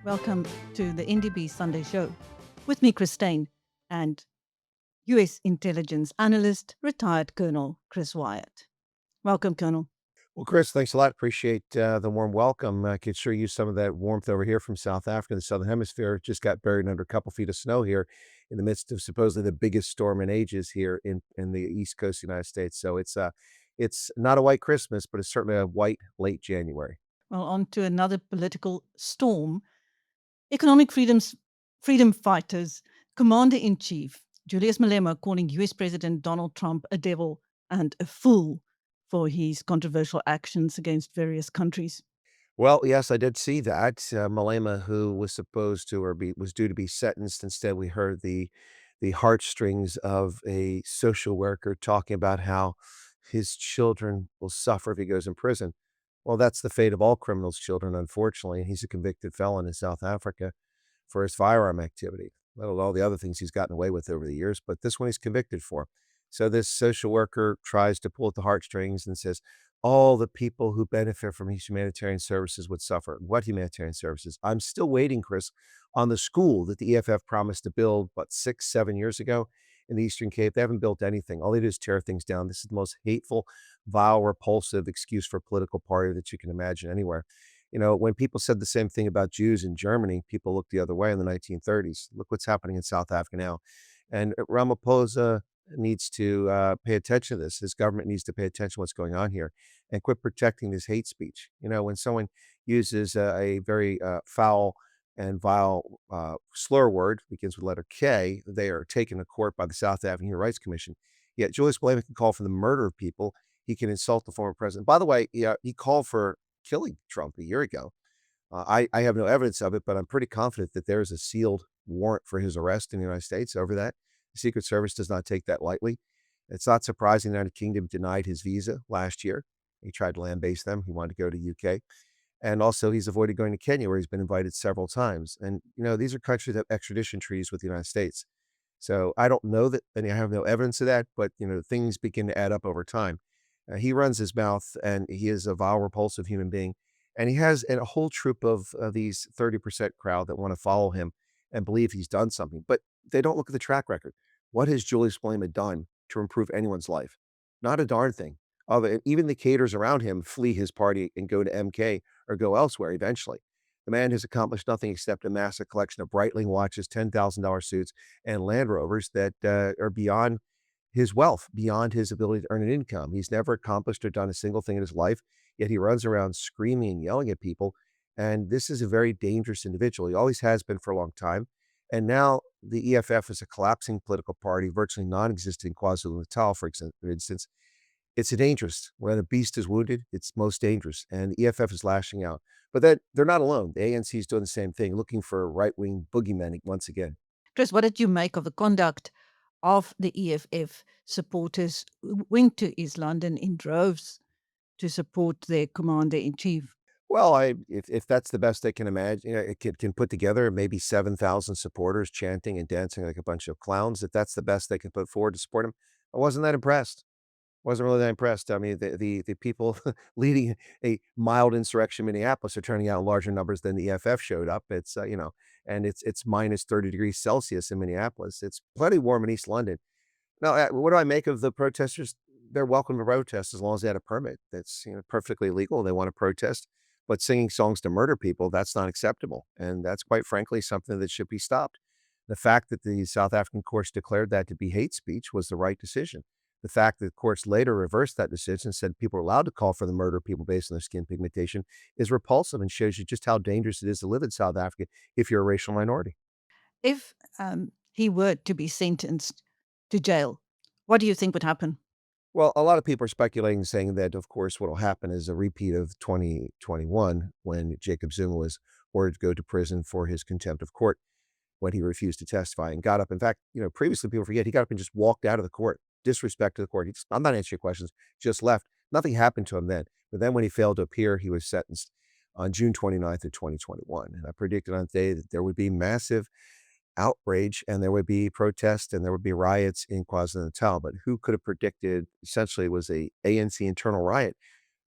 Welcome to the NdB Sunday Show. With me, Steyn, and US intelligence analyst, retired Colonel Chris Wyatt. Welcome, Colonel. Well, Chris, thanks a lot. Appreciate the warm welcome. I could sure use some of that warmth over here from South Africa. The Southern Hemisphere just got buried under a couple feet of snow here in the midst of supposedly the biggest storm in ages here in the East Coast of the United States. So it's not a white Christmas, but it's certainly a white late January. Well, on to another political storm. Economic freedom fighters, Commander-in-Chief Julius Malema calling US President Donald Trump a devil and a fool for his controversial actions against various countries. Well, yes, I did see that. Malema, who was supposed to was due to be sentenced. Instead, we heard the heartstrings of a social worker talking about how his children will suffer if he goes in prison. Well, that's the fate of all criminals' children, unfortunately. And he's a convicted felon in South Africa for his firearm activity, let alone all the other things he's gotten away with over the years. But this one he's convicted for. So this social worker tries to pull at the heartstrings and says, all the people who benefit from these humanitarian services would suffer. What humanitarian services? I'm still waiting, Chris, on the school that the EFF promised to build, 6, 7 years ago in the Eastern Cape. They haven't built anything. All they do is tear things down. This is the most hateful, vile, repulsive excuse for a political party that you can imagine anywhere. You know, when people said the same thing about Jews in Germany, people looked the other way in the 1930s. Look what's happening in South Africa now. And Ramaphosa needs to pay attention to this. His government needs to pay attention to what's going on here and quit protecting this hate speech. You know, when someone uses a very foul and vile slur word, begins with letter K, they are taken to court by the South African Human Rights Commission. Yet Julius Malema can call for the murder of people. He can insult the former president. By the way, he called for killing Trump a year ago. I have no evidence of it, but I'm pretty confident that there is a sealed warrant for his arrest in the United States over that. The Secret Service does not take that lightly. It's not surprising the United Kingdom denied his visa last year. He tried to land base them. He wanted to go to UK. And also he's avoided going to Kenya, where he's been invited several times. And, you know, these are countries that have extradition treaties with the United States. So I don't know that, and I have no evidence of that, but, you know, things begin to add up over time. He runs his mouth, and he is a vile, repulsive human being. And he has a whole troop of these 30% crowd that want to follow him and believe he's done something, but they don't look at the track record. What has Julius Malema done to improve anyone's life? Not a darn thing. Even the cadres around him flee his party and go to MK or go elsewhere eventually. The man has accomplished nothing except amass a collection of Breitling watches, $10,000 suits, and Land Rovers that are beyond his wealth, beyond his ability to earn an income. He's never accomplished or done a single thing in his life, yet he runs around screaming and yelling at people. And this is a very dangerous individual. He always has been for a long time. And now the EFF is a collapsing political party, virtually non-existent in KwaZulu-Natal, for instance. It's a dangerous. When a beast is wounded, it's most dangerous. And the EFF is lashing out. But then they're not alone. The ANC is doing the same thing, looking for right-wing boogeymen once again. Chris, what did you make of the conduct of the EFF supporters who went to East London in droves to support their commander-in-chief? Well, if that's the best they can imagine, you know, it can put together maybe 7,000 supporters chanting and dancing like a bunch of clowns. If that's the best they can put forward to support him, I wasn't that impressed. Wasn't really that impressed. I mean, the people leading a mild insurrection in Minneapolis are turning out in larger numbers than the EFF showed up. It's you know, and it's minus 30 degrees Celsius in Minneapolis. It's plenty warm in East London. Now, what do I make of the protesters? They're welcome to protest as long as they had a permit. That's, you know, perfectly legal. They want to protest, but singing songs to murder people, that's not acceptable, and that's quite frankly something that should be stopped. The fact that the South African courts declared that to be hate speech was the right decision. The fact that courts later reversed that decision and said people are allowed to call for the murder of people based on their skin pigmentation is repulsive and shows you just how dangerous it is to live in South Africa if you're a racial minority. If he were to be sentenced to jail, what do you think would happen? Well, a lot of people are speculating, saying that, of course, what will happen is a repeat of 2021 when Jacob Zuma was ordered to go to prison for his contempt of court when he refused to testify and got up. In fact, you know, previously people forget he got up and just walked out of the court, disrespect to the court. I'm not answering your questions, just left. Nothing happened to him then. But then when he failed to appear, he was sentenced on June 29th of 2021. And I predicted on the day that there would be massive outrage and there would be protests and there would be riots in KwaZulu-Natal. But who could have predicted essentially it was a ANC internal riot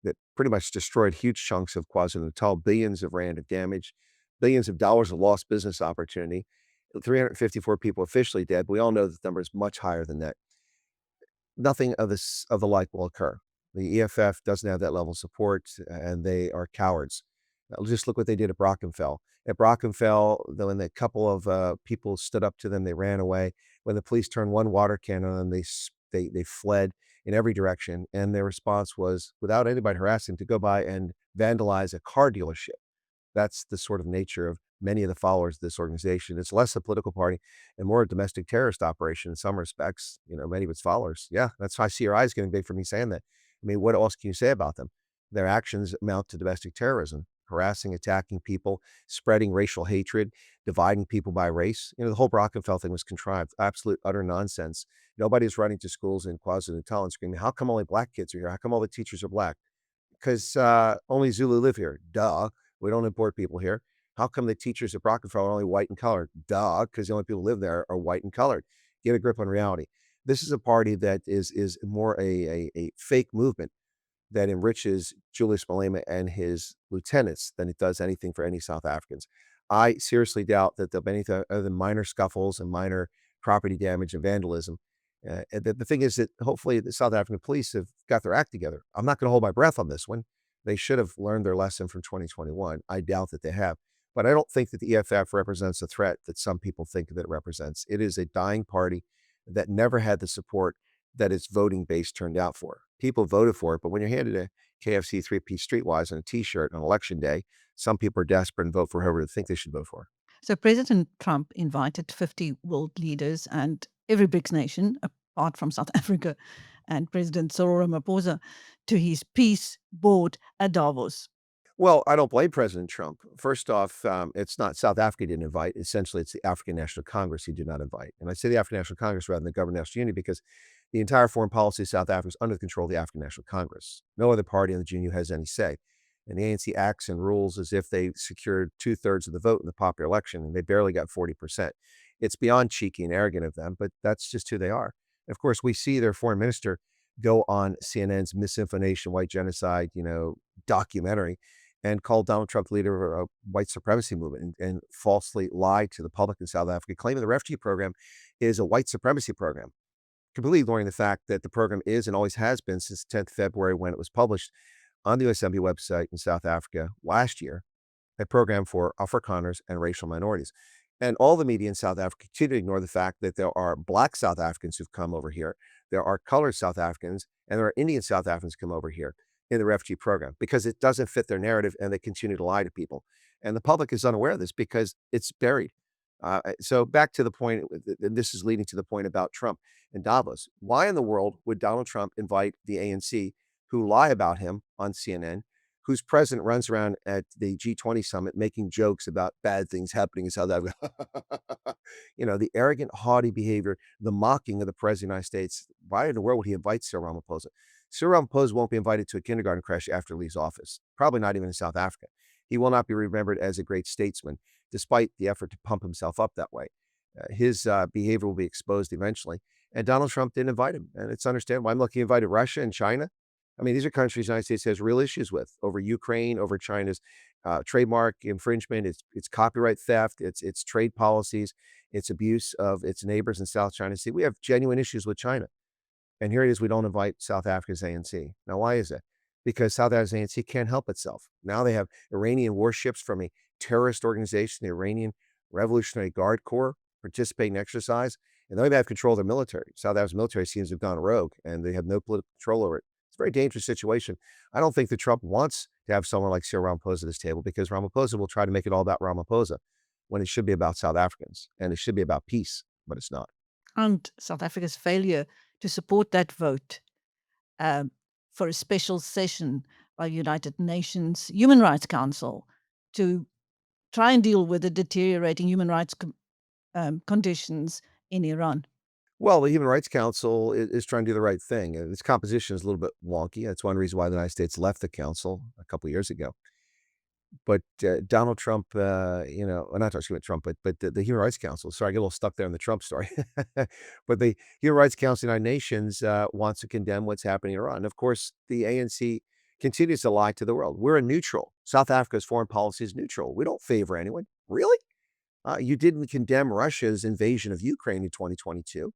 that pretty much destroyed huge chunks of KwaZulu-Natal, billions of rand of damage, billions of dollars of lost business opportunity, 354 people officially dead. But we all know that the number is much higher than that. Nothing of this of the like will occur. The EFF doesn't have that level of support, and they are cowards. Just look what they did at Brockenfell. At Brockenfell, when a couple of people stood up to them, they ran away. When the police turned one water cannon on them, they fled in every direction. And their response was, without anybody harassing them, to go by and vandalize a car dealership. That's the sort of nature of many of the followers of this organization. It's less a political party and more a domestic terrorist operation in some respects, many of its followers. Yeah, that's why I see your eyes getting big for me saying that. I mean, what else can you say about them? Their actions amount to domestic terrorism, harassing, attacking people, spreading racial hatred, dividing people by race. The whole Brockenfell thing was contrived, absolute utter nonsense. Nobody's running to schools in KwaZulu-Natal and screaming, how come only black kids are here? How come all the teachers are black? Because only Zulu live here. Duh. We don't import people here. How come the teachers at Brockenfell are only white and colored? Duh, because the only people who live there are white and colored. Get a grip on reality. This is a party that is more a fake movement that enriches Julius Malema and his lieutenants than it does anything for any South Africans. I seriously doubt that there'll be anything other than minor scuffles and minor property damage and vandalism. And the thing is that hopefully the South African police have got their act together. I'm not going to hold my breath on this one. They should have learned their lesson from 2021. I doubt that they have. But I don't think that the EFF represents a threat that some people think that it represents. It is a dying party that never had the support that its voting base turned out for. People voted for it, but when you're handed a KFC three-piece streetwise and a T-shirt on election day, some people are desperate and vote for whoever they think they should vote for. So President Trump invited 50 world leaders and every BRICS nation, apart from South Africa, and President Cyril Ramaphosa to his peace board at Davos. Well, I don't blame President Trump. First off, it's not South Africa didn't invite. Essentially, it's the African National Congress he did not invite. And I say the African National Congress rather than the Government of National Unity because the entire foreign policy of South Africa is under the control of the African National Congress. No other party in the GNU has any say. And the ANC acts and rules as if they secured 2/3 of the vote in the popular election, and they barely got 40%. It's beyond cheeky and arrogant of them, but that's just who they are. And of course, we see their foreign minister go on CNN's misinformation, white genocide, documentary and called Donald Trump the leader of a white supremacy movement and falsely lied to the public in South Africa, claiming the refugee program is a white supremacy program, completely ignoring the fact that the program is and always has been since 10th February when it was published on the USMB website in South Africa last year, a program for Afrikaners and racial minorities. And all the media in South Africa continue to ignore the fact that there are Black South Africans who've come over here, there are colored South Africans, and there are Indian South Africans come over here in the refugee program because it doesn't fit their narrative and they continue to lie to people. And the public is unaware of this because it's buried. So back to the point, and this is leading to the point about Trump and Davos. Why in the world would Donald Trump invite the ANC, who lie about him on CNN, whose president runs around at the G20 summit making jokes about bad things happening in South Africa? The arrogant, haughty behavior, the mocking of the president of the United States. Why in the world would he invite Cyril Ramaphosa? Cyril Ramaphosa won't be invited to a kindergarten crash after he leaves office, probably not even in South Africa. He will not be remembered as a great statesman, despite the effort to pump himself up that way. His behavior will be exposed eventually. And Donald Trump didn't invite him. And it's understandable. I'm lucky he invited Russia and China. I mean, these are countries the United States has real issues with over Ukraine, over China's trademark infringement, its copyright theft, its trade policies, its abuse of its neighbors in South China Sea. We have genuine issues with China. And here it is, we don't invite South Africa's ANC. Now, why is that? Because South Africa's ANC can't help itself. Now they have Iranian warships from a terrorist organization, the Iranian Revolutionary Guard Corps, participating in exercise, and they have control of their military. South Africa's military seems to have gone rogue, and they have no political control over it. It's a very dangerous situation. I don't think that Trump wants to have someone like Cyril Ramaphosa at this table because Ramaphosa will try to make it all about Ramaphosa when it should be about South Africans, and it should be about peace, but it's not. And South Africa's failure to support that vote for a special session by United Nations Human Rights Council to try and deal with the deteriorating human rights conditions in Iran. Well, the Human Rights Council is trying to do the right thing. Its composition is a little bit wonky. That's one reason why the United States left the council a couple of years ago. But Donald Trump, not talking about Trump, but the Human Rights Council. Sorry, I get a little stuck there in the Trump story. But the Human Rights Council of the United Nations wants to condemn what's happening in Iran. Of course, the ANC continues to lie to the world. We're a neutral. South Africa's foreign policy is neutral. We don't favor anyone. Really? You didn't condemn Russia's invasion of Ukraine in 2022.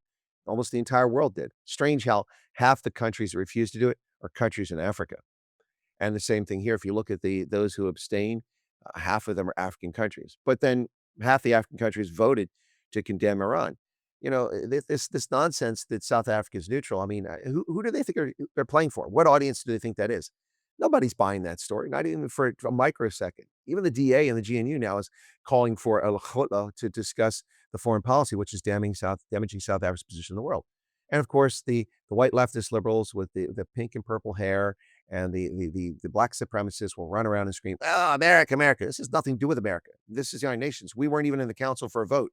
Almost the entire world did. Strange how half the countries that refuse to do it are countries in Africa. And the same thing here. If you look at those who abstain, half of them are African countries. But then half the African countries voted to condemn Iran. This nonsense that South Africa is neutral. I mean, who do they think they're playing for? What audience do they think that is? Nobody's buying that story, not even for a microsecond. Even the DA and the GNU now is calling for a khutbah to discuss the foreign policy, which is damaging South Africa's position in the world. And of course, the white leftist liberals with the pink and purple hair and the black supremacists will run around and scream, "Oh, America, America." This has nothing to do with America. This is the United Nations. We weren't even in the council for a vote.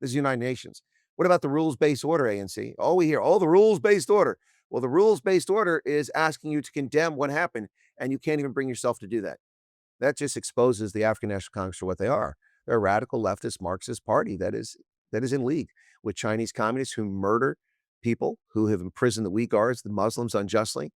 This is the United Nations. What about the rules-based order, ANC? Oh, we hear, the rules-based order. Well, the rules-based order is asking you to condemn what happened, and you can't even bring yourself to do that. That just exposes the African National Congress for what they are. They're a radical leftist Marxist party that is in league with Chinese communists who murder people, who have imprisoned the Uyghurs, the Muslims unjustly,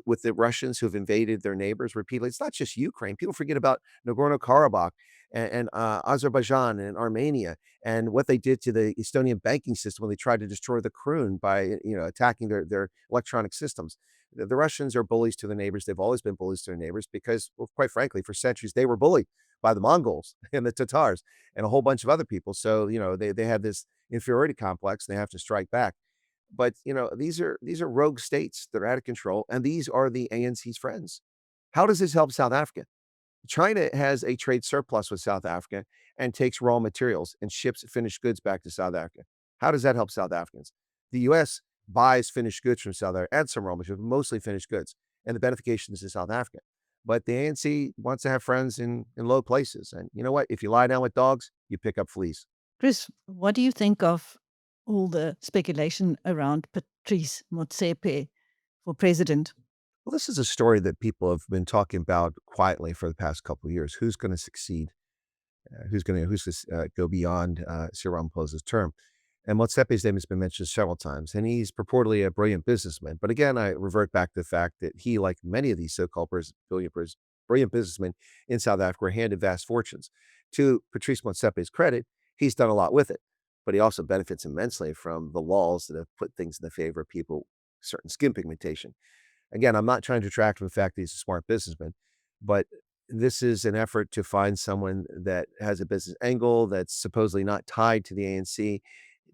with the Russians who have invaded their neighbors repeatedly. It's not just Ukraine. People forget about Nagorno-Karabakh and Azerbaijan and Armenia and what they did to the Estonian banking system when they tried to destroy the Krun by attacking their electronic systems. The Russians are bullies to their neighbors. They've always been bullies to their neighbors because, well, quite frankly, for centuries, they were bullied by the Mongols and the Tatars and a whole bunch of other people. So, they have this inferiority complex. And they have to strike back. But, these are rogue states that are out of control, and these are the ANC's friends. How does this help South Africa? China has a trade surplus with South Africa and takes raw materials and ships finished goods back to South Africa. How does that help South Africans? The U.S. buys finished goods from South Africa and some raw materials, mostly finished goods, and the benefication is to South Africa. But the ANC wants to have friends in low places. And you know what? If you lie down with dogs, you pick up fleas. Chris, what do you think of all the speculation around Patrice Motsepe for president? Well, this is a story that people have been talking about quietly for the past couple of years. Who's going to succeed? Who's going to go beyond Cyril Ramaphosa's term? And Motsepe's name has been mentioned several times, and he's purportedly a brilliant businessman. But again, I revert back to the fact that he, like many of these so-called brilliant businessmen in South Africa, were handed vast fortunes. To Patrice Motsepe's credit, he's done a lot with it, but he also benefits immensely from the laws that have put things in the favor of people, certain skin pigmentation. Again, I'm not trying to detract from the fact that he's a smart businessman, but this is an effort to find someone that has a business angle that's supposedly not tied to the ANC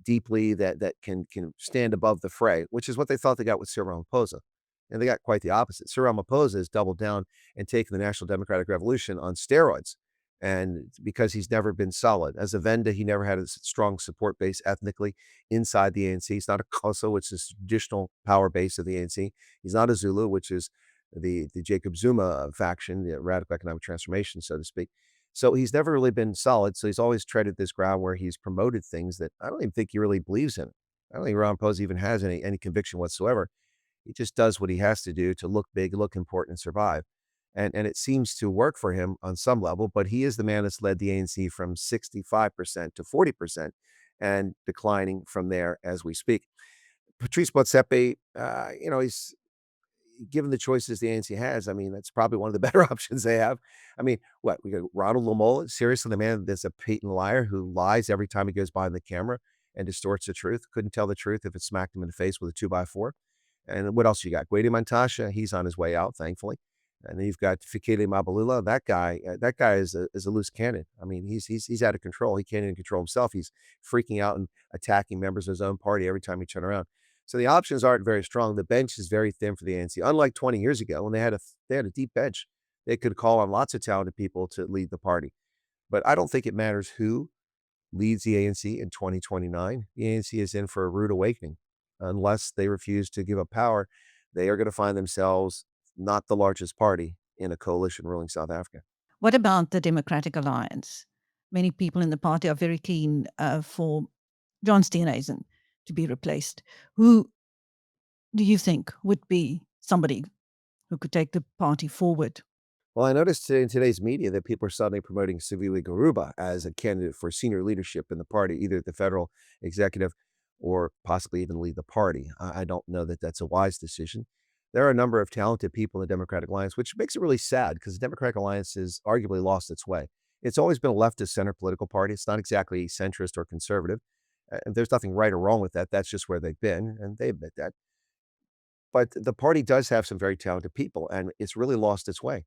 deeply, that can stand above the fray, which is what they thought they got with Cyril Ramaphosa. And they got quite the opposite. Cyril Ramaphosa has doubled down and taken the National Democratic Revolution on steroids. And because he's never been solid. As a Venda, he never had a strong support base ethnically inside the ANC. He's not a Xhosa, which is the traditional power base of the ANC. He's not a Zulu, which is the Jacob Zuma faction, the radical economic transformation, so to speak. So he's never really been solid. So he's always treaded this ground where he's promoted things that I don't even think he really believes in. I don't think Ramaphosa even has any conviction whatsoever. He just does what he has to do to look big, look important, and survive. And it seems to work for him on some level, but he is the man that's led the ANC from 65% to 40% and declining from there as we speak. Patrice Motsepe, he's given the choices the ANC has. I mean, that's probably one of the better options they have. I mean, we got Ronald Lamola, seriously, the man that's a patent liar who lies every time he goes behind the camera and distorts the truth. Couldn't tell the truth if it smacked him in the face with a 2x4. And what else you got? Gwede Mantashe, he's on his way out, thankfully. And then you've got Fikile Mabalula. That guy is a loose cannon. I mean, he's out of control. He can't even control himself. He's freaking out and attacking members of his own party every time he turn around. So the options aren't very strong. The bench is very thin for the ANC. Unlike 20 years ago, when they had a deep bench, they could call on lots of talented people to lead the party. But I don't think it matters who leads the ANC in 2029. The ANC is in for a rude awakening. Unless they refuse to give up power, they are going to find themselves not the largest party in a coalition ruling South Africa. What about the Democratic Alliance? Many people in the party are very keen for John Steyn to be replaced. Who do you think would be somebody who could take the party forward? Well, I noticed in today's media that people are suddenly promoting Sibili Garuba as a candidate for senior leadership in the party, either at the federal executive or possibly even lead the party. I don't know that that's a wise decision. There are a number of talented people in the Democratic Alliance, which makes it really sad because the Democratic Alliance has arguably lost its way. It's always been a leftist center political party. It's not exactly centrist or conservative. There's nothing right or wrong with that. That's just where they've been, and they admit that. But the party does have some very talented people, and it's really lost its way.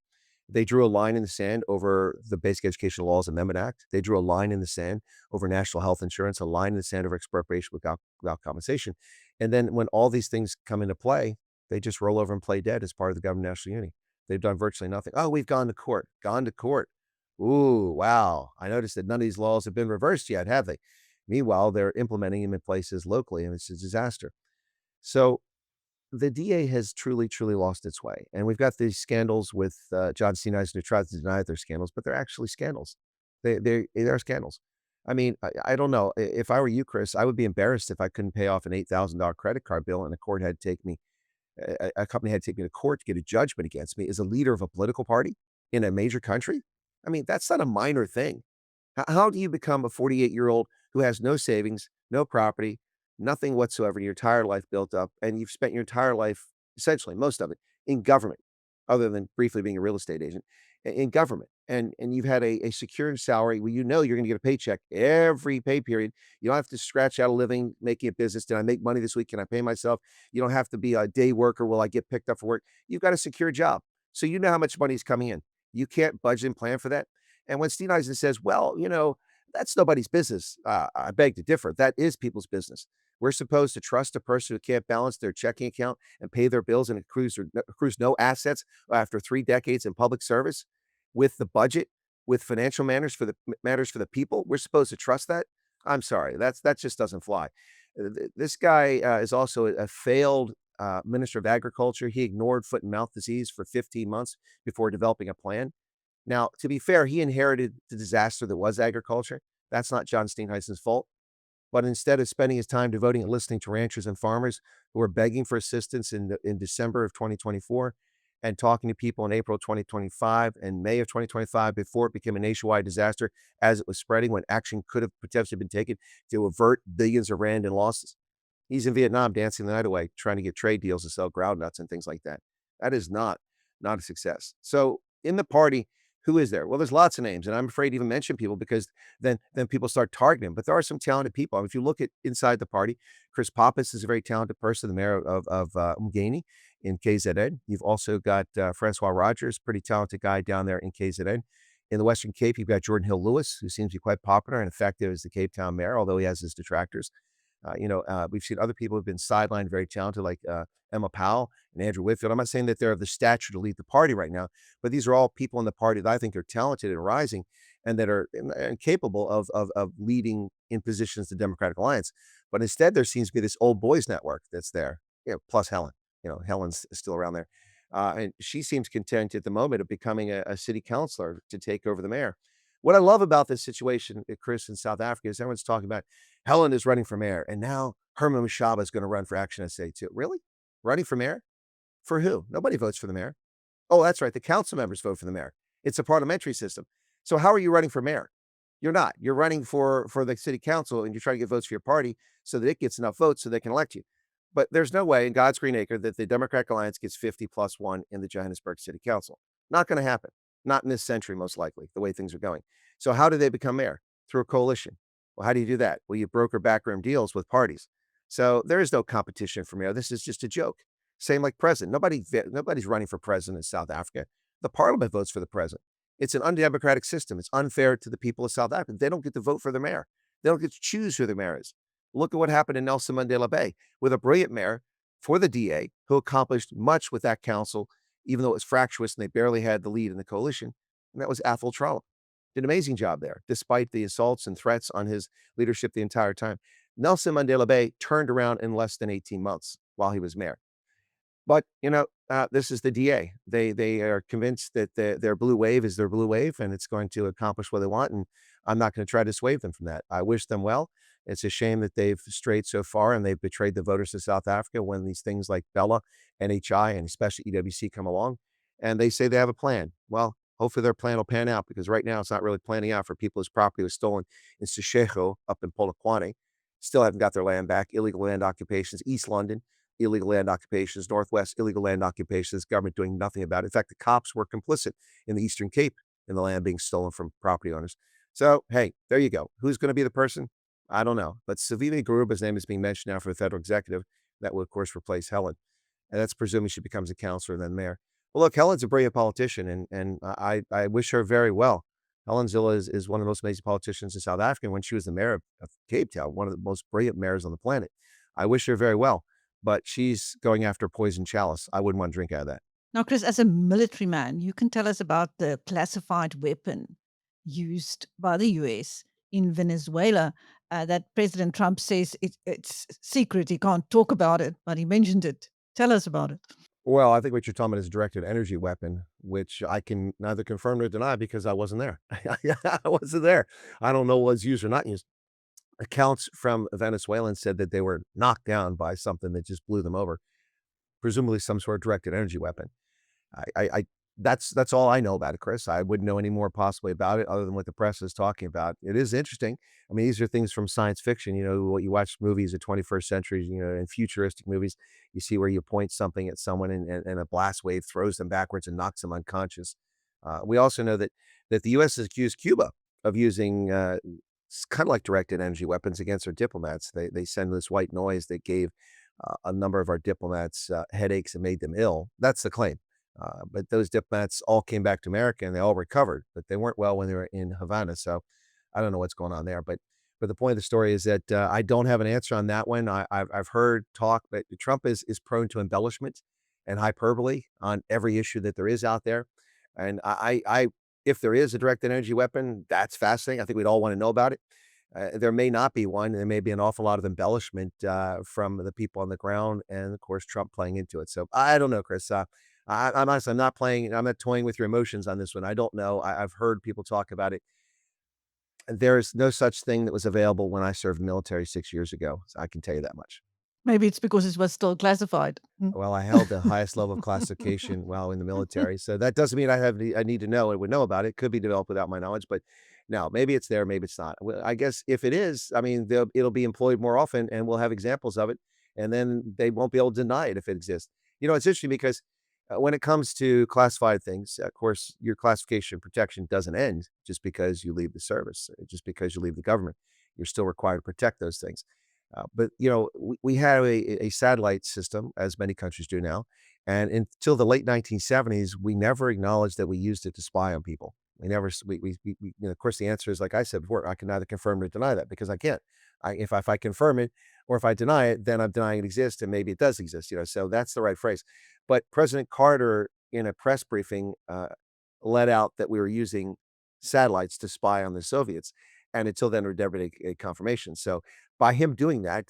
They drew a line in the sand over the Basic Education Laws Amendment Act. They drew a line in the sand over national health insurance, a line in the sand over expropriation without compensation. And then when all these things come into play, they just roll over and play dead as part of the government of national unity. They've done virtually nothing. Oh, we've gone to court. Gone to court. Ooh, wow. I noticed that none of these laws have been reversed yet, have they? Meanwhile, they're implementing them in places locally, and it's a disaster. So the DA has truly, truly lost its way. And we've got these scandals with John Steyn who tries to deny they're scandals, but they're actually scandals. They are scandals. I mean, I don't know. If I were you, Chris, I would be embarrassed if I couldn't pay off an $8,000 credit card bill and a company had to take me to court to get a judgment against me as a leader of a political party in a major country. I mean, that's not a minor thing. How do you become a 48-year-old who has no savings, no property, nothing whatsoever in your entire life built up, and you've spent your entire life, essentially most of it, in government, other than briefly being a real estate agent, in government, and you've had a secure salary where you know you're gonna get a paycheck every pay period. You don't have to scratch out a living making a business. Did I make money this week? Can I pay myself? You don't have to be a day worker. Will I get picked up for work? You've got a secure job, so you know how much money is coming in. You can't budget and plan for that. And when Steve Eisen says, "Well, that's nobody's business," I beg to differ. That is people's business. We're supposed to trust a person who can't balance their checking account and pay their bills and accrues no assets after 3 decades in public service with the budget, with financial matters for the people. We're supposed to trust that? I'm sorry, that just doesn't fly. This guy is also a failed minister of agriculture. He ignored foot and mouth disease for 15 months before developing a plan. Now, to be fair, he inherited the disaster that was agriculture. That's not John Steenhuisen's fault. But instead of spending his time devoting and listening to ranchers and farmers who were begging for assistance in December of 2024 and talking to people in April of 2025 and May of 2025 before it became a nationwide disaster as it was spreading when action could have potentially been taken to avert billions of rand in losses. He's in Vietnam dancing the night away, trying to get trade deals to sell groundnuts and things like that. That is not a success. So in the party, who is there? Well, there's lots of names, and I'm afraid to even mention people because then people start targeting them. But there are some talented people. I mean, if you look at inside the party, Chris Pappas is a very talented person, the mayor of Umgeni in KZN. You've also got Francois Rogers, pretty talented guy down there in KZN. In the Western Cape, you've got Jordan Hill Lewis, who seems to be quite popular and effective as the Cape Town mayor, although he has his detractors. We've seen other people who've been sidelined, very talented, like Emma Powell and Andrew Whitfield. I'm not saying that they're of the stature to lead the party right now, but these are all people in the party that I think are talented and rising and that are capable of leading in positions in the Democratic Alliance. But instead, there seems to be this old boys network that's there, plus Helen. Helen's still around there. And she seems content at the moment of becoming a city councilor to take over the mayor. What I love about this situation, Chris, in South Africa is everyone's talking about Helen is running for mayor, and now Herman Mashaba is going to run for Action SA too. Really? Running for mayor? For who? Nobody votes for the mayor. Oh, that's right. The council members vote for the mayor. It's a parliamentary system. So how are you running for mayor? You're not. You're running for the city council, and you're trying to get votes for your party so that it gets enough votes so they can elect you. But there's no way in God's green acre that the Democratic Alliance gets 50 plus one in the Johannesburg City Council. Not going to happen. Not in this century, most likely, the way things are going. So how do they become mayor? Through a coalition. Well, how do you do that? Well, you broker backroom deals with parties. So there is no competition for mayor. This is just a joke. Same like president. Nobody's running for president in South Africa. The parliament votes for the president. It's an undemocratic system. It's unfair to the people of South Africa. They don't get to vote for the mayor. They don't get to choose who the mayor is. Look at what happened in Nelson Mandela Bay with a brilliant mayor for the DA who accomplished much with that council, even though it was fractious and they barely had the lead in the coalition. And that was Athol Trollip. Did an amazing job there, despite the assaults and threats on his leadership the entire time. Nelson Mandela Bay turned around in less than 18 months while he was mayor. But, this is the DA. They are convinced that their blue wave is their blue wave, and it's going to accomplish what they want, and I'm not gonna try to dissuade them from that. I wish them well. It's a shame that they've strayed so far, and they've betrayed the voters of South Africa when these things like Bella, NHI, and especially EWC come along, and they say they have a plan. Well, hopefully their plan will pan out because right now it's not really planning out for people whose property was stolen in Seshego up in Polokwane. Still haven't got their land back, illegal land occupations, East London. illegal land occupations, Northwest illegal land occupations, government doing nothing about it. In fact, the cops were complicit in the Eastern Cape in the land being stolen from property owners. So, hey, there you go. Who's going to be the person? I don't know. But Savili Garuba's name is being mentioned now for the federal executive. That will, of course, replace Helen. And that's presuming she becomes a counselor and then mayor. Well, look, Helen's a brilliant politician, and I wish her very well. Helen Zille is one of the most amazing politicians in South Africa. When she was the mayor of Cape Town, one of the most brilliant mayors on the planet. I wish her very well, but she's going after poison chalice. I wouldn't want to drink out of that. Now, Chris, as a military man, you can tell us about the classified weapon used by the US in Venezuela that President Trump says it's secret. He can't talk about it, but he mentioned it. Tell us about it. Well, I think what you're talking about is a directed energy weapon, which I can neither confirm nor deny because I wasn't there. I wasn't there. I don't know what was used or not used. Accounts from Venezuelans said that they were knocked down by something that just blew them over, presumably some sort of directed energy weapon. I that's all I know about it, Chris. I wouldn't know any more possibly about it other than what the press is talking about. It is interesting. I mean, these are things from science fiction. You know, what you watch movies of 21st century, you know, and futuristic movies, you see where you point something at someone and a blast wave throws them backwards and knocks them unconscious. We also know that the U.S. has accused Cuba of using kind of like directed energy weapons against their diplomats. They send this white noise that gave a number of our diplomats headaches and made them ill. That's the claim. But those diplomats all came back to America and they all recovered, but they weren't well when they were in Havana. So I don't know what's going on there. But the point of the story is that I don't have an answer on that one. I've heard talk that Trump is prone to embellishment and hyperbole on every issue that there is out there. And if there is a directed energy weapon, that's fascinating. I think we'd all want to know about it. There may not be one. There may be an awful lot of embellishment from the people on the ground, and of course, Trump playing into it. So I don't know, Chris. I'm honestly, I'm not playing. I'm not toying with your emotions on this one. I don't know. I've heard people talk about it. There's no such thing that was available when I served military 6 years ago. So I can tell you that much. Maybe it's because it was still classified. Well, I held the highest level of classification while in the military, so that doesn't mean I need to know and would know about it. Could be developed without my knowledge, but no, maybe it's there, maybe it's not. Well, I guess if it is, I mean, it'll be employed more often, and we'll have examples of it, and then they won't be able to deny it if it exists. You know, it's interesting because when it comes to classified things, of course, your classification protection doesn't end just because you leave the service, just because you leave the government. You're still required to protect those things. But you know, we had a satellite system, as many countries do now, and until the late 1970s, we never acknowledged that we used it to spy on people. We never, you know, of course, the answer is like I said before, I can neither confirm or deny that because I can't. If I confirm it or if I deny it, then I'm denying it exists, and maybe it does exist. You know, so that's the right phrase. But President Carter, in a press briefing, let out that we were using satellites to spy on the Soviets, and until then, there never been a confirmation. So by him doing that,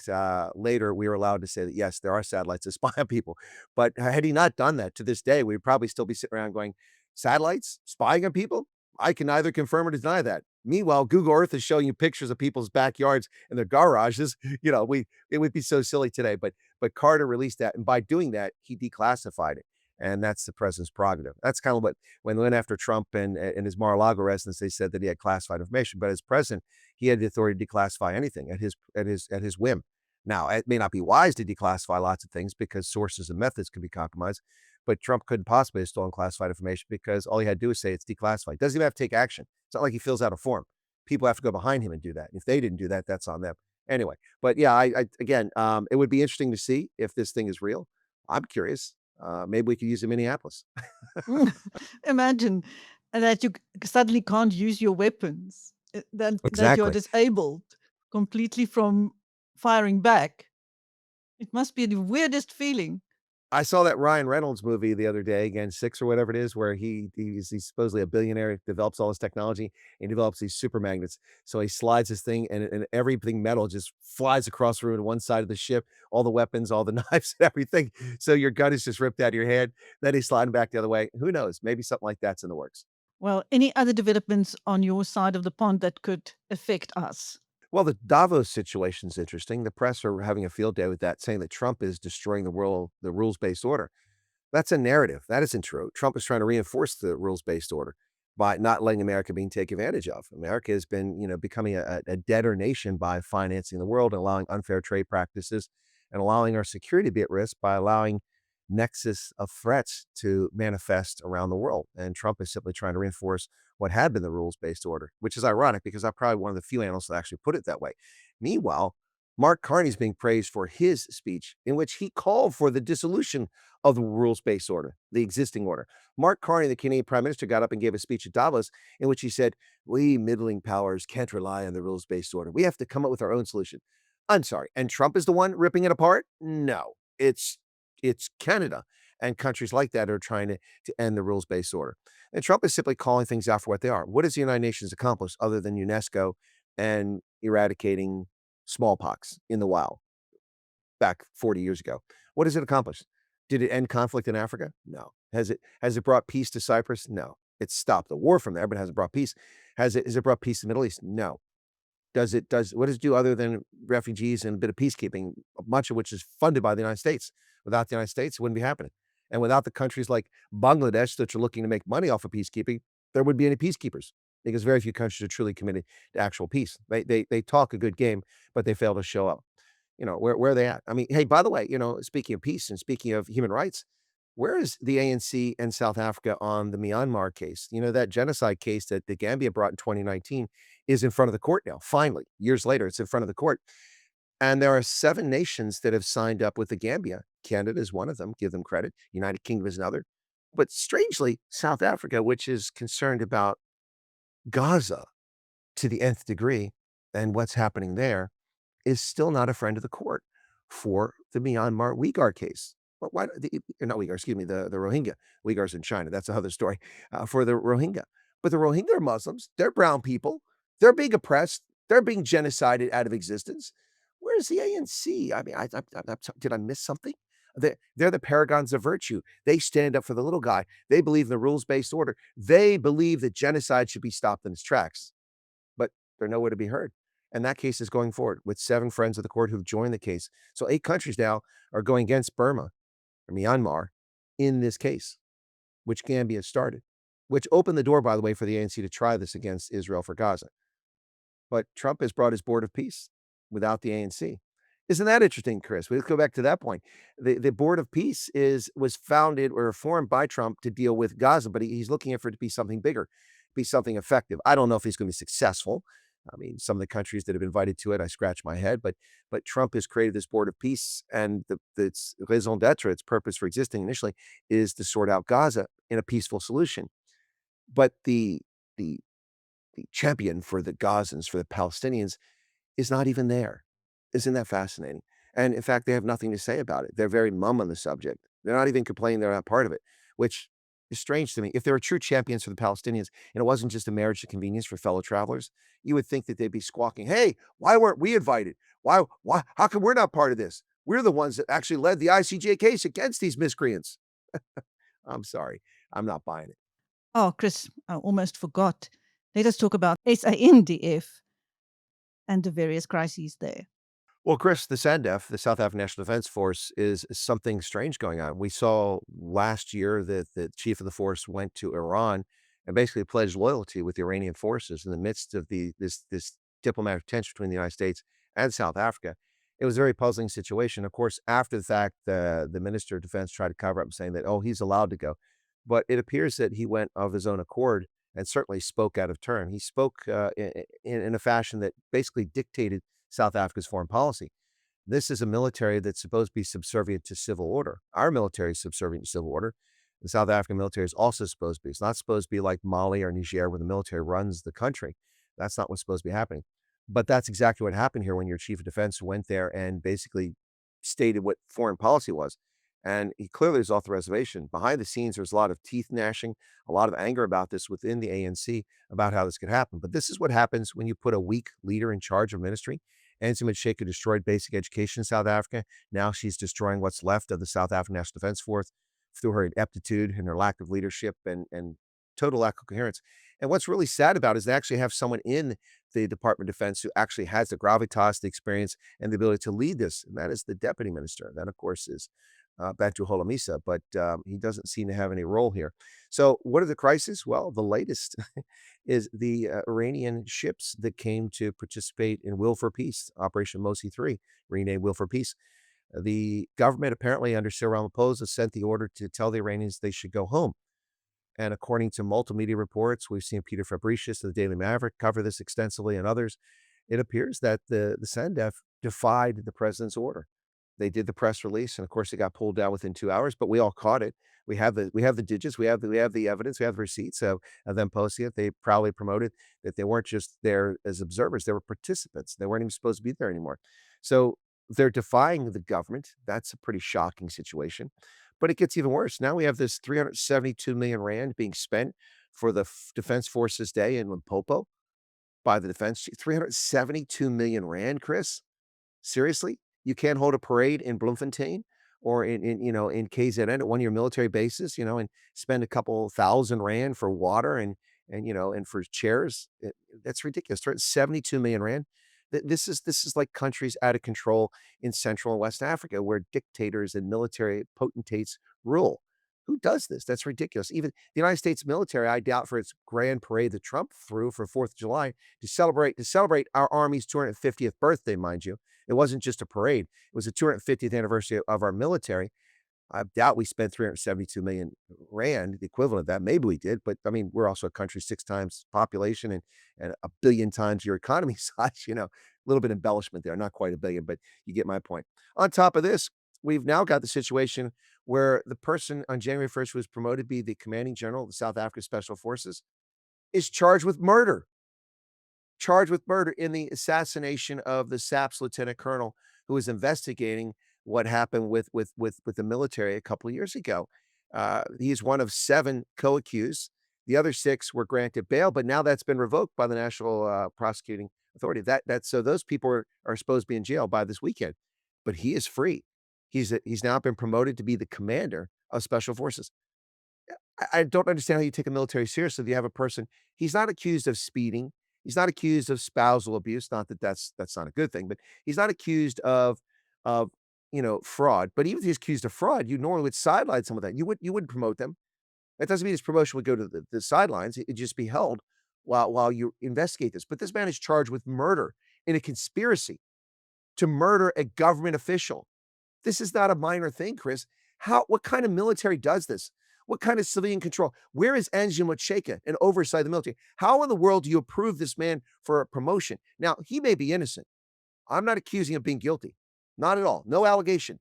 later we were allowed to say that, yes, there are satellites that spy on people. But had he not done that, to this day, we'd probably still be sitting around going, satellites spying on people? I can neither confirm or deny that. Meanwhile, Google Earth is showing you pictures of people's backyards and their garages. You know, it would be so silly today. But Carter released that, and by doing that, he declassified it. And that's the president's prerogative. That's kind of what when they went after Trump and his Mar-a-Lago residence, they said that he had classified information. But as president, he had the authority to declassify anything at his whim. Now, it may not be wise to declassify lots of things because sources and methods can be compromised, but Trump couldn't possibly have stolen classified information because all he had to do is say it's declassified. Doesn't even have to take action. It's not like he fills out a form. People have to go behind him and do that. If they didn't do that, that's on them. Anyway, but yeah, again, it would be interesting to see if this thing is real. I'm curious. Maybe we could use it in Minneapolis. Imagine that you suddenly can't use your weapons, that you're Exactly. disabled completely from firing back. It must be the weirdest feeling. I saw that Ryan Reynolds movie the other day, again, 6 or whatever it is, where he's supposedly a billionaire, develops all this technology, and develops these super magnets. So he slides this thing and everything metal just flies across the room to one side of the ship, all the weapons, all the knives and everything. So your gun is just ripped out of your head. Then he's sliding back the other way. Who knows? Maybe something like that's in the works. Well, any other developments on your side of the pond that could affect us? Well, the Davos situation is interesting. The press are having a field day with that, saying that Trump is destroying the rules-based order. That's a narrative. That isn't true. Trump is trying to reinforce the rules-based order by not letting America being taken advantage of. America has been, becoming a debtor nation by financing the world and allowing unfair trade practices and allowing our security to be at risk by allowing nexus of threats to manifest around the world. And Trump is simply trying to reinforce what had been the rules-based order, which is ironic because I'm probably one of the few analysts that actually put it that way. Meanwhile, Mark Carney's being praised for his speech in which he called for the dissolution of the rules-based order, the existing order. Mark Carney, the Canadian Prime Minister, got up and gave a speech at Davos in which he said, "We middling powers can't rely on the rules-based order. We have to come up with our own solution." I'm sorry. And Trump is the one ripping it apart? No, it's Canada and countries like that are trying to end the rules-based order. And Trump is simply calling things out for what they are. What has the United Nations accomplished other than UNESCO and eradicating smallpox in the wild back 40 years ago? What has it accomplished? Did it end conflict in Africa? No. Has it brought peace to Cyprus? No. It's stopped the war from there, but it hasn't brought peace. Has it brought peace to the Middle East? No. What does it do other than refugees and a bit of peacekeeping, much of which is funded by the United States? Without the United States, it wouldn't be happening. And without the countries like Bangladesh that are looking to make money off of peacekeeping, there wouldn't be any peacekeepers because very few countries are truly committed to actual peace. They talk a good game, but they fail to show up. Where are they at? I mean, hey, by the way, speaking of peace and speaking of human rights, where is the ANC and South Africa on the Myanmar case? That genocide case that the Gambia brought in 2019 is in front of the court now. Finally, years later, it's in front of the court. And there are 7 nations that have signed up with the Gambia. Canada is one of them, give them credit. United Kingdom is another. But strangely, South Africa, which is concerned about Gaza to the nth degree and what's happening there, is still not a friend of the court for the Myanmar Uyghur case. Why not Uyghur, excuse me, the Rohingya. Uyghurs in China, that's another story, for the Rohingya. But the Rohingya are Muslims, they're brown people, they're being oppressed, they're being genocided out of existence. Where's the ANC? I mean, did I miss something? They're the paragons of virtue. They stand up for the little guy. They believe in the rules-based order. They believe that genocide should be stopped in its tracks, but they're nowhere to be heard. And that case is going forward with 7 friends of the court who've joined the case. So 8 countries now are going against Burma or Myanmar in this case, which Gambia started, which opened the door, by the way, for the ANC to try this against Israel for Gaza. But Trump has brought his board of peace without the ANC. Isn't that interesting, Chris? Let's go back to that point. The board of peace was founded or formed by Trump to deal with Gaza, but he's looking for it to be something bigger, be something effective. I don't know if he's going to be successful. I mean, some of the countries that have invited to it, I scratch my head, but Trump has created this board of peace, and its raison d'etre, its purpose for existing initially, is to sort out Gaza in a peaceful solution. But the champion for the Gazans, for the Palestinians, is not even there. Isn't that fascinating? And in fact, they have nothing to say about it. They're very mum on the subject. They're not even complaining they're not part of it, which is strange to me. If they were true champions for the Palestinians and it wasn't just a marriage to convenience for fellow travelers, you would think that they'd be squawking, "Hey, why weren't we invited? How come we're not part of this? We're the ones that actually led the ICJ case against these miscreants." I'm sorry. I'm not buying it. Oh, Chris, I almost forgot. Let us talk about SANDF and the various crises there. Well, Chris, the SANDF, the South African National Defence Force, is something strange going on. We saw last year that the chief of the force went to Iran and basically pledged loyalty with the Iranian forces in the midst of this diplomatic tension between the United States and South Africa. It was a very puzzling situation. Of course, after the fact, the Minister of Defense tried to cover up saying that, oh, he's allowed to go. But it appears that he went of his own accord and certainly spoke out of turn. He spoke in a fashion that basically dictated South Africa's foreign policy. This is a military that's supposed to be subservient to civil order. Our military is subservient to civil order. The South African military is also supposed to be. It's not supposed to be like Mali or Niger where the military runs the country. That's not what's supposed to be happening. But that's exactly what happened here when your chief of defense went there and basically stated what foreign policy was. And he clearly is off the reservation. Behind the scenes, there's a lot of teeth gnashing, a lot of anger about this within the ANC about how this could happen. But this is what happens when you put a weak leader in charge of ministry. Angie Motshekga destroyed basic education in South Africa. Now she's destroying what's left of the South African National Defence Force through her ineptitude and her lack of leadership and total lack of coherence. And what's really sad about it is they actually have someone in the Department of Defense who actually has the gravitas, the experience, and the ability to lead this, and that is the deputy minister. That, of course, is Bantu Holomisa, but he doesn't seem to have any role here. So what are the crises? Well, the latest is the Iranian ships that came to participate in Will for Peace, Operation Mosi 3, renamed Will for Peace. The government, apparently under Cyril Ramaphosa, sent the order to tell the Iranians they should go home. And according to multiple media reports, we've seen Peter Fabricius of the Daily Maverick cover this extensively, and others. It appears that the SANDF defied the president's order. They did the press release, and of course, it got pulled down within 2 hours, but we all caught it. We have the digits, we have the evidence, we have the receipts of them posting it. They proudly promoted that they weren't just there as observers, they were participants. They weren't even supposed to be there anymore. So they're defying the government. That's a pretty shocking situation. But it gets even worse. Now we have this 372 million rand being spent for the Defense Forces Day in Limpopo by the defense. 372 million rand, Chris? Seriously? You can't hold a parade in Bloemfontein or in KZN at one of your military bases, and spend a couple thousand rand for water and for chairs. That's ridiculous. 72 million rand. This is like countries out of control in Central and West Africa where dictators and military potentates rule. Who does this? That's ridiculous. Even the United States military, I doubt for its grand parade that Trump threw for 4th of July to celebrate our Army's 250th birthday, mind you. It wasn't just a parade. It was the 250th anniversary of our military. I doubt we spent 372 million rand, the equivalent of that. Maybe we did, but I mean, we're also a country 6 times population and a billion times your economy size, a little bit embellishment there, not quite a billion, but you get my point. On top of this, we've now got the situation where the person on January 1st who was promoted to be the commanding general of the South Africa Special Forces is charged with murder in the assassination of the SAP's lieutenant colonel who was investigating what happened with the military a couple of years ago. He's one of 7 co-accused. The other 6 were granted bail, but now that's been revoked by the National Prosecuting Authority. So those people are supposed to be in jail by this weekend, but he is free. He's now been promoted to be the commander of special forces. I don't understand how you take a military seriously if you have a person. He's not accused of speeding. He's not accused of spousal abuse. Not that that's not a good thing, but he's not accused of fraud. But even if he's accused of fraud, you normally would sideline some of that. You wouldn't promote them. That doesn't mean his promotion would go to the sidelines. It'd just be held while you investigate this. But this man is charged with murder in a conspiracy to murder a government official. This is not a minor thing, Chris. What kind of military does this? What kind of civilian control? Where is Angie Motshekga and oversight of the military? How in the world do you approve this man for a promotion? Now, he may be innocent. I'm not accusing him of being guilty. Not at all. No allegation.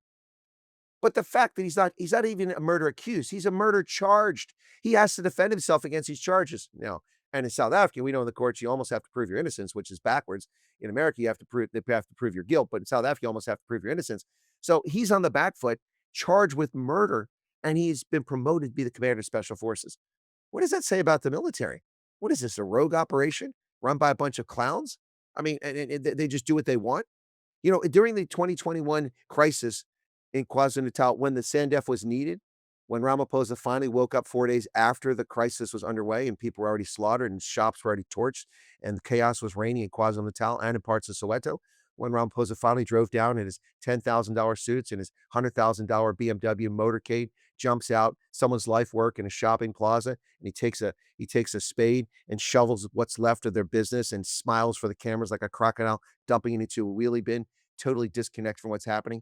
But the fact that he's not even a murder accused, he's a murder charged. He has to defend himself against these charges. Now, and in South Africa, we know in the courts you almost have to prove your innocence, which is backwards. In America, they have to prove your guilt, but in South Africa, you almost have to prove your innocence. So he's on the back foot, charged with murder, and he's been promoted to be the commander of special forces. What does that say about the military? What is this, a rogue operation run by a bunch of clowns? I mean, and they just do what they want? During the 2021 crisis in KwaZulu-Natal, when the SANDF was needed, when Ramaphosa finally woke up 4 days after the crisis was underway and people were already slaughtered and shops were already torched and chaos was reigning in KwaZulu-Natal and in parts of Soweto, when Ramaphosa finally drove down in his $10,000 suits and his $100,000 BMW motorcade, jumps out someone's life work in a shopping plaza, and he takes a spade and shovels what's left of their business and smiles for the cameras like a crocodile dumping it into a wheelie bin, totally disconnected from what's happening.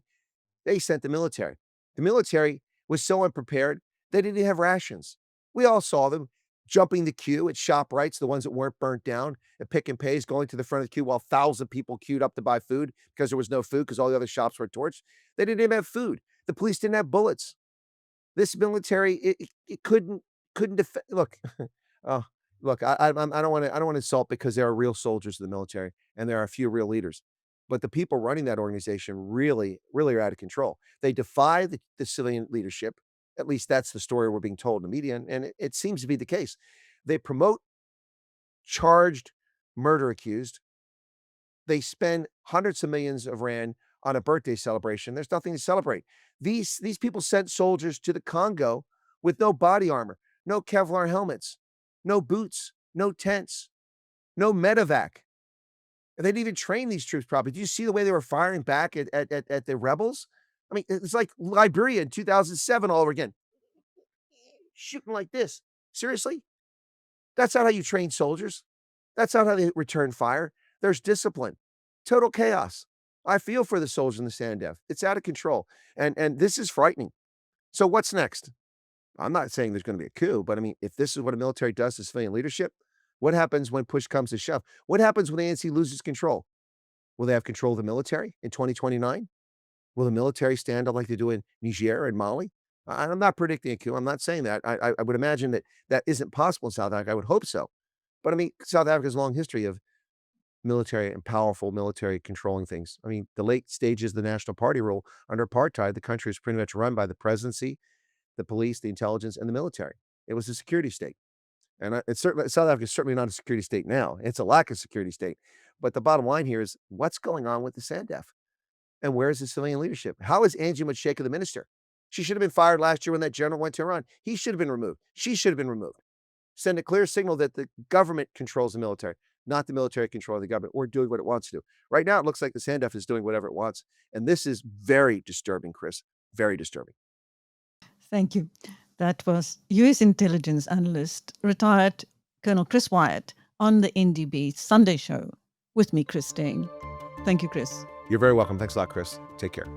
They sent the military. The military was so unprepared, they didn't have rations. We all saw them jumping the queue at ShopRites, the ones that weren't burnt down, at Pick and Pays, going to the front of the queue while 1,000 people queued up to buy food because there was no food because all the other shops were torched. They didn't even have food. The police didn't have bullets. This military, it couldn't defend. Look, oh, look, I don't want to insult because there are real soldiers in the military and there are a few real leaders, but the people running that organization really, really are out of control. They defy the civilian leadership. At least that's the story we're being told in the media, and it seems to be the case. They promote charged murder accused. They spend hundreds of millions of rand on a birthday celebration. There's nothing to celebrate. These people sent soldiers to the Congo with no body armor, no Kevlar helmets, no boots, no tents, no medevac. And they didn't even train these troops properly. Do you see the way they were firing back at the rebels? I mean, it's like Liberia in 2007 all over again, shooting like this. Seriously? That's not how you train soldiers. That's not how they return fire. There's discipline. Total chaos. I feel for the soldiers in the SANDF. It's out of control, and this is frightening. So what's next? I'm not saying there's gonna be a coup, but I mean, if this is what a military does to civilian leadership, what happens when push comes to shove? What happens when the ANC loses control? Will they have control of the military in 2029? Will the military stand up like they do in Niger and Mali? I'm not predicting a coup. I'm not saying that. I would imagine that that isn't possible in South Africa. I would hope so. But I mean, South Africa's long history of military and powerful military controlling things. I mean, the late stages of the National Party rule under apartheid, the country was pretty much run by the presidency, the police, the intelligence, and the military. It was a security state. And it's certainly South Africa is certainly not a security state now. It's a lack of security state. But the bottom line here is what's going on with the SANDF? And where is the civilian leadership? How is Angie Motshekga the minister? She should have been fired last year when that general went to Iran. He should have been removed. She should have been removed. Send a clear signal that the government controls the military, not the military controlling the government or doing what it wants to do. Right now, it looks like the SANDF is doing whatever it wants. And this is very disturbing, Chris. Very disturbing. Thank you. That was US intelligence analyst, retired Colonel Chris Wyatt on the NdB Sunday Show with me, Chris Steyn. Thank you, Chris. You're very welcome. Thanks a lot, Chris. Take care.